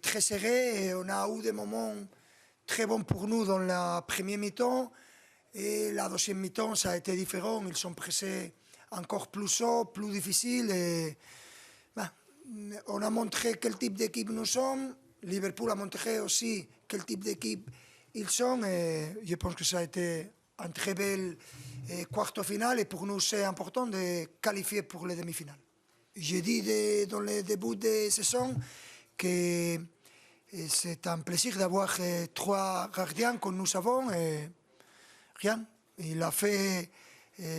très serré et on a eu des moments très bons pour nous dans la première mi-temps et la deuxième mi-temps ça a été différent. Ils sont pressés encore plus haut, plus difficile et ben, on a montré quel type d'équipe nous sommes. Liverpool a montré aussi quel type d'équipe ils sont et je pense que ça a été un très bel quart final et pour nous c'est important de qualifier pour les demi-finales. J'ai dit dans le début de saison que c'est un plaisir d'avoir trois gardiens comme nous avons. Rien, il a fait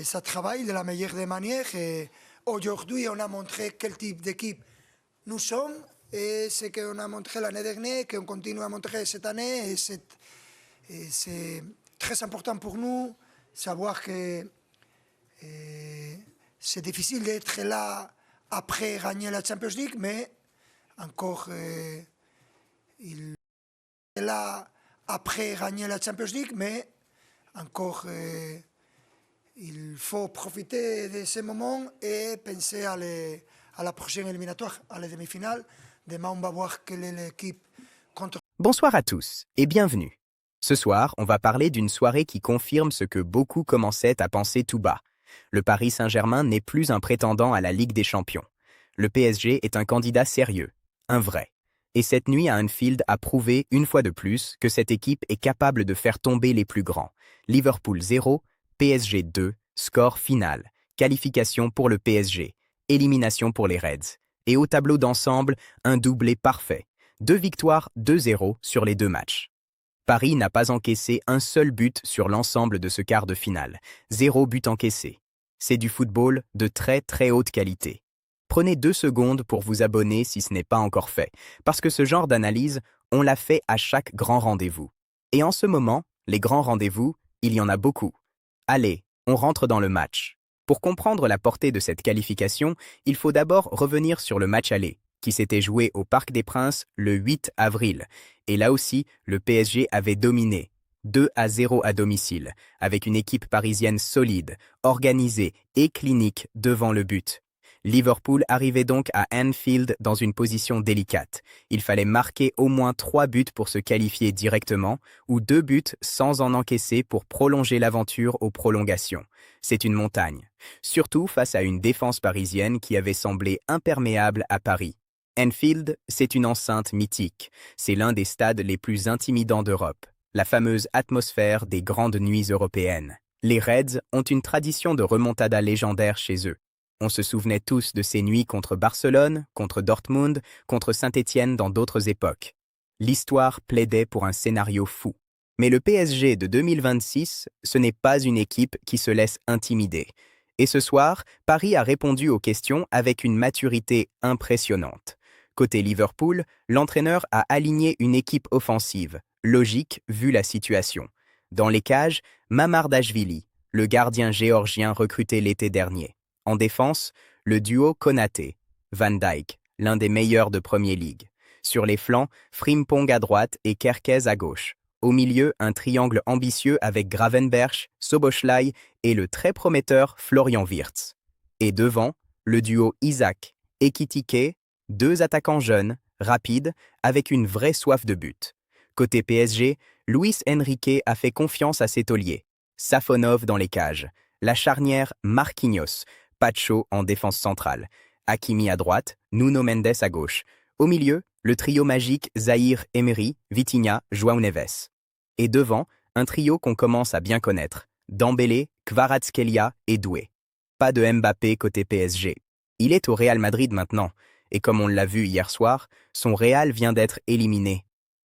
son travail de la meilleure des manières. Et aujourd'hui, on a montré quel type d'équipe nous sommes et ce qu'on a montré l'année dernière, qu'on continue à montrer cette année. Et c'est très important pour nous savoir que c'est difficile d'être là après gagner la Champions League, mais encore il est là après gagner la Champions League, mais encore il faut profiter de ces moments et penser à la prochaine éliminatoire, à la demi-finale. Demain, on va voir quelle est l'équipe contre. Bonsoir à tous et bienvenue. Ce soir, on va parler d'une soirée qui confirme ce que beaucoup commençaient à penser tout bas. Le Paris Saint-Germain n'est plus un prétendant à la Ligue des Champions. Le PSG est un candidat sérieux, un vrai. Et cette nuit à Anfield a prouvé, une fois de plus, que cette équipe est capable de faire tomber les plus grands. Liverpool 0, PSG 2, score final, qualification pour le PSG, élimination pour les Reds. Et au tableau d'ensemble, un doublé parfait. 2 victoires, 2-0 sur les 2 matchs. Paris n'a pas encaissé un seul but sur l'ensemble de ce quart de finale. 0 but encaissé. C'est du football de très très haute qualité. Prenez 2 secondes pour vous abonner si ce n'est pas encore fait, parce que ce genre d'analyse, on l'a fait à chaque grand rendez-vous. Et en ce moment, les grands rendez-vous, il y en a beaucoup. Allez, on rentre dans le match. Pour comprendre la portée de cette qualification, il faut d'abord revenir sur le match aller, qui s'était joué au Parc des Princes le 8 avril. Et là aussi, le PSG avait dominé. 2-0 à domicile, avec une équipe parisienne solide, organisée et clinique devant le but. Liverpool arrivait donc à Anfield dans une position délicate. Il fallait marquer au moins 3 buts pour se qualifier directement, ou 2 buts sans en encaisser pour prolonger l'aventure aux prolongations. C'est une montagne, surtout face à une défense parisienne qui avait semblé imperméable à Paris. Anfield, c'est une enceinte mythique. C'est l'un des stades les plus intimidants d'Europe. La fameuse atmosphère des grandes nuits européennes. Les Reds ont une tradition de remontada légendaire chez eux. On se souvenait tous de ces nuits contre Barcelone, contre Dortmund, contre Saint-Étienne dans d'autres époques. L'histoire plaidait pour un scénario fou. Mais le PSG de 2026, ce n'est pas une équipe qui se laisse intimider. Et ce soir, Paris a répondu aux questions avec une maturité impressionnante. Côté Liverpool, l'entraîneur a aligné une équipe offensive, logique vu la situation. Dans les cages, Mamardashvili, le gardien géorgien recruté l'été dernier. En défense, le duo Konaté-Van Dijk, l'un des meilleurs de Premier League. Sur les flancs, Frimpong à droite et Kerkez à gauche. Au milieu, un triangle ambitieux avec Gravenberch, Szoboszlai et le très prometteur Florian Wirtz. Et devant, le duo Isaac, Ekitike, 2 attaquants jeunes, rapides, avec une vraie soif de but. Côté PSG, Luis Enrique a fait confiance à ses tauliers. Safonov dans les cages, la charnière Marquinhos, Pacho en défense centrale, Hakimi à droite, Nuno Mendes à gauche. Au milieu, le trio magique Zahir Emery, Vitinha, João Neves. Et devant, un trio qu'on commence à bien connaître, Dembélé, Kvaratskhelia et Doué. Pas de Mbappé côté PSG. Il est au Real Madrid maintenant, et comme on l'a vu hier soir, son Real vient d'être éliminé.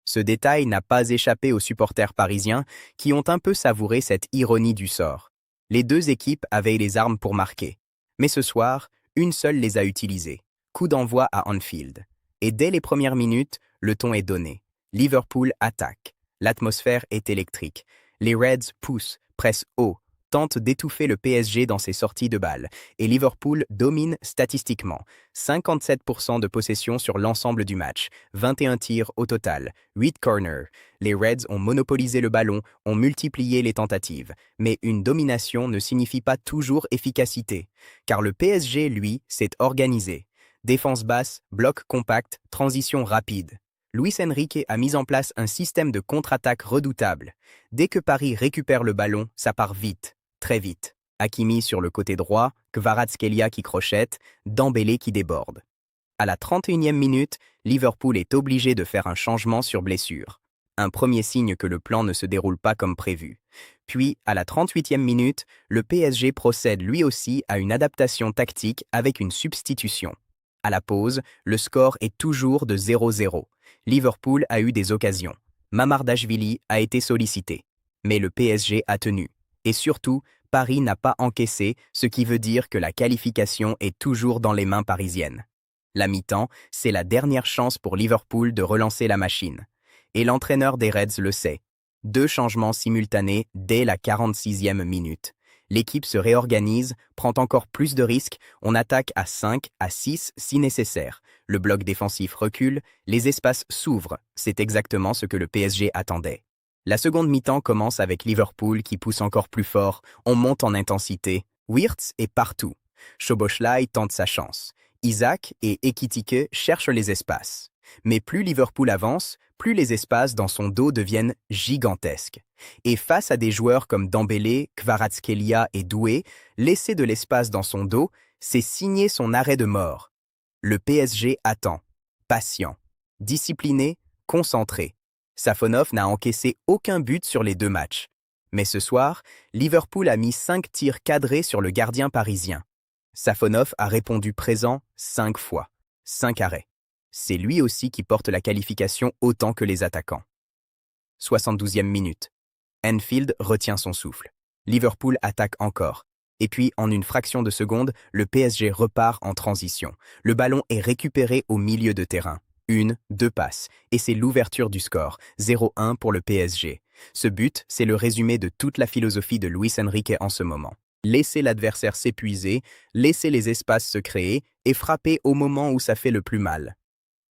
Ce détail n'a pas échappé aux supporters parisiens qui ont un peu savouré cette ironie du sort. Les 2 équipes avaient les armes pour marquer. Mais ce soir, une seule les a utilisées. Coup d'envoi à Anfield. Et dès les premières minutes, le ton est donné. Liverpool attaque. L'atmosphère est électrique. Les Reds poussent, pressent haut, tentent d'étouffer le PSG dans ses sorties de balles. Et Liverpool domine statistiquement. 57% de possession sur l'ensemble du match. 21 tirs au total. 8 corners. Les Reds ont monopolisé le ballon, ont multiplié les tentatives. Mais une domination ne signifie pas toujours efficacité. Car le PSG, lui, s'est organisé. Défense basse, bloc compact, transition rapide. Luis Enrique a mis en place un système de contre-attaque redoutable. Dès que Paris récupère le ballon, ça part vite, très vite. Hakimi sur le côté droit, Kvaratskhelia qui crochette, Dembélé qui déborde. À la 31e minute, Liverpool est obligé de faire un changement sur blessure. Un premier signe que le plan ne se déroule pas comme prévu. Puis, à la 38e minute, le PSG procède lui aussi à une adaptation tactique avec une substitution. À la pause, le score est toujours de 0-0. Liverpool a eu des occasions. Mamardashvili a été sollicité. Mais le PSG a tenu. Et surtout, Paris n'a pas encaissé, ce qui veut dire que la qualification est toujours dans les mains parisiennes. La mi-temps, c'est la dernière chance pour Liverpool de relancer la machine. Et l'entraîneur des Reds le sait. 2 changements simultanés dès la 46e minute. L'équipe se réorganise, prend encore plus de risques, on attaque à 5, à 6 si nécessaire. Le bloc défensif recule, les espaces s'ouvrent, c'est exactement ce que le PSG attendait. La seconde mi-temps commence avec Liverpool qui pousse encore plus fort, on monte en intensité. Wirtz est partout. Szoboszlai tente sa chance. Isaac et Ekitike cherchent les espaces. Mais plus Liverpool avance, plus les espaces dans son dos deviennent gigantesques. Et face à des joueurs comme Dembélé, Kvaratskhelia et Doué, laisser de l'espace dans son dos, c'est signer son arrêt de mort. Le PSG attend, patient, discipliné, concentré. Safonov n'a encaissé aucun but sur les 2 matchs. Mais ce soir, Liverpool a mis 5 tirs cadrés sur le gardien parisien. Safonov a répondu présent 5 fois, 5 arrêts. C'est lui aussi qui porte la qualification autant que les attaquants. 72e minute. Anfield retient son souffle. Liverpool attaque encore. Et puis, en une fraction de seconde, le PSG repart en transition. Le ballon est récupéré au milieu de terrain. 1, 2 passes. Et c'est l'ouverture du score. 0-1 pour le PSG. Ce but, c'est le résumé de toute la philosophie de Luis Enrique en ce moment. Laisser l'adversaire s'épuiser, laisser les espaces se créer et frapper au moment où ça fait le plus mal.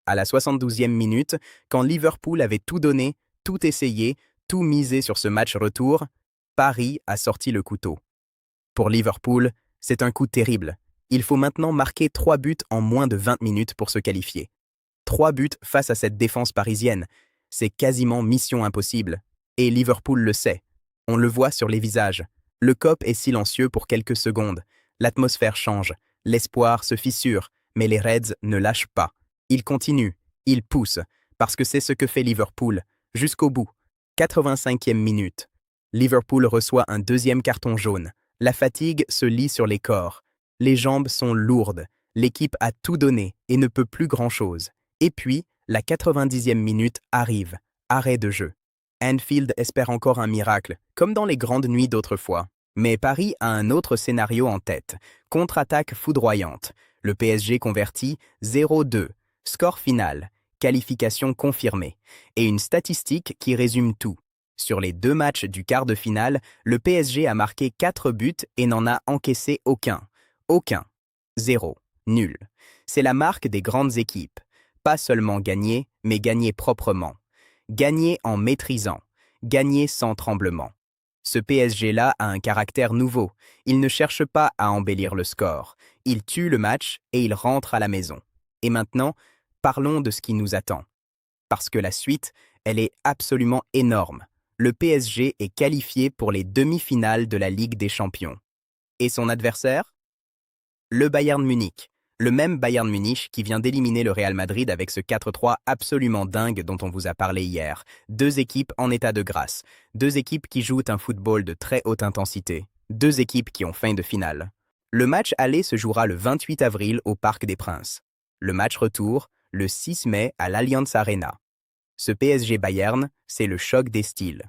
À la 72e minute, quand Liverpool avait tout donné, tout essayé, tout misé sur ce match retour, Paris a sorti le couteau. Pour Liverpool, c'est un coup terrible. Il faut maintenant marquer 3 buts en moins de 20 minutes pour se qualifier. 3 buts face à cette défense parisienne. C'est quasiment mission impossible. Et Liverpool le sait. On le voit sur les visages. Le COP est silencieux pour quelques secondes. L'atmosphère change. L'espoir se fissure. Mais les Reds ne lâchent pas. Ils continuent. Ils poussent. Parce que c'est ce que fait Liverpool. Jusqu'au bout. 85e minute. Liverpool reçoit un 2e carton jaune. La fatigue se lit sur les corps. Les jambes sont lourdes. L'équipe a tout donné et ne peut plus grand-chose. Et puis, la 90e minute arrive. Arrêt de jeu. Anfield espère encore un miracle, comme dans les grandes nuits d'autrefois. Mais Paris a un autre scénario en tête. Contre-attaque foudroyante. Le PSG convertit 0-2. Score final. Qualification confirmée. Et une statistique qui résume tout. Sur les 2 matchs du quart de finale, le PSG a marqué 4 buts et n'en a encaissé aucun. Aucun. 0. Nul. C'est la marque des grandes équipes. Pas seulement gagner, mais gagner proprement. Gagner en maîtrisant. Gagner sans tremblement. Ce PSG-là a un caractère nouveau. Il ne cherche pas à embellir le score. Il tue le match et il rentre à la maison. Et maintenant, parlons de ce qui nous attend. Parce que la suite, elle est absolument énorme. Le PSG est qualifié pour les demi-finales de la Ligue des Champions. Et son adversaire? Le Bayern Munich. Le même Bayern Munich qui vient d'éliminer le Real Madrid avec ce 4-3 absolument dingue dont on vous a parlé hier. 2 équipes en état de grâce. 2 équipes qui jouent un football de très haute intensité. 2 équipes qui ont faim de finale. Le match aller se jouera le 28 avril au Parc des Princes. Le match retour, le 6 mai à l'Allianz Arena. Ce PSG Bayern, c'est le choc des styles.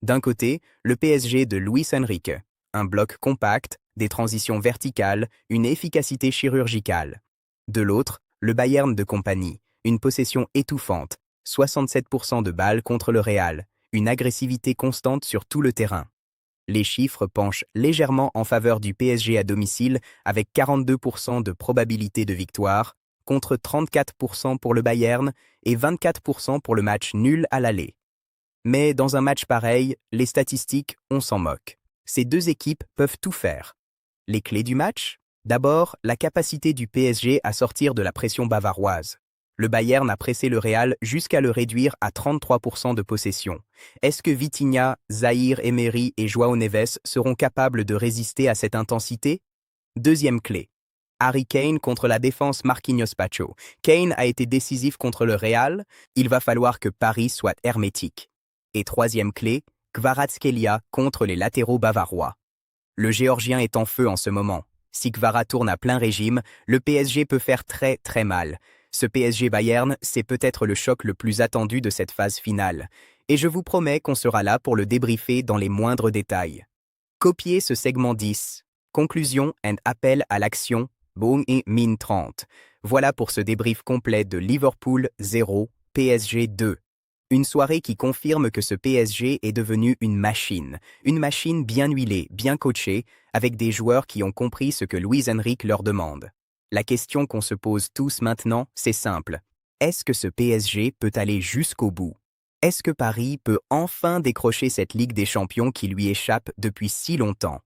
D'un côté, le PSG de Luis Enrique. Un bloc compact, des transitions verticales, une efficacité chirurgicale. De l'autre, le Bayern de compagnie, une possession étouffante, 67% de balles contre le Real, une agressivité constante sur tout le terrain. Les chiffres penchent légèrement en faveur du PSG à domicile avec 42% de probabilité de victoire, contre 34% pour le Bayern et 24% pour le match nul à l'aller. Mais dans un match pareil, les statistiques, on s'en moque. Ces 2 équipes peuvent tout faire. Les clés du match? D'abord, la capacité du PSG à sortir de la pression bavaroise. Le Bayern a pressé le Real jusqu'à le réduire à 33% de possession. Est-ce que Vitinha, Zaïre Emery et João Neves seront capables de résister à cette intensité? Deuxième clé. Harry Kane contre la défense Marquinhos Pacho. Kane a été décisif contre le Real, il va falloir que Paris soit hermétique. Et troisième clé, Kvaratskhelia contre les latéraux bavarois. Le Géorgien est en feu en ce moment. Si Kvara tourne à plein régime, le PSG peut faire très très mal. Ce PSG Bayern, c'est peut-être le choc le plus attendu de cette phase finale. Et je vous promets qu'on sera là pour le débriefer dans les moindres détails. Copiez ce segment 10. Conclusion and appel à l'action. Boom et Min 30. Voilà pour ce débrief complet de Liverpool 0, PSG 2. Une soirée qui confirme que ce PSG est devenu une machine bien huilée, bien coachée, avec des joueurs qui ont compris ce que Luis Enrique leur demande. La question qu'on se pose tous maintenant, c'est simple. Est-ce que ce PSG peut aller jusqu'au bout? Est-ce que Paris peut enfin décrocher cette Ligue des Champions qui lui échappe depuis si longtemps?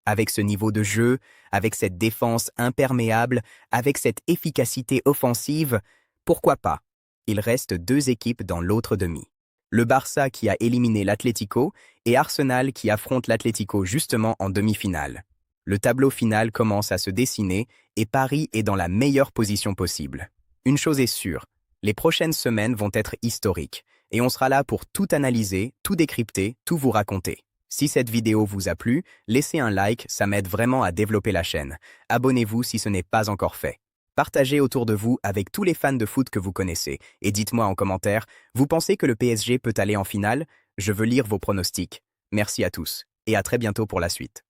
Avec ce niveau de jeu, avec cette défense imperméable, avec cette efficacité offensive, pourquoi pas? Il reste deux équipes dans l'autre demi. Le Barça qui a éliminé l'Atlético et Arsenal qui affronte l'Atlético justement en demi-finale. Le tableau final commence à se dessiner et Paris est dans la meilleure position possible. Une chose est sûre, les prochaines semaines vont être historiques et on sera là pour tout analyser, tout décrypter, tout vous raconter. Si cette vidéo vous a plu, laissez un like, ça m'aide vraiment à développer la chaîne. Abonnez-vous si ce n'est pas encore fait. Partagez autour de vous avec tous les fans de foot que vous connaissez et dites-moi en commentaire, vous pensez que le PSG peut aller en finale? Je veux lire vos pronostics. Merci à tous et à très bientôt pour la suite.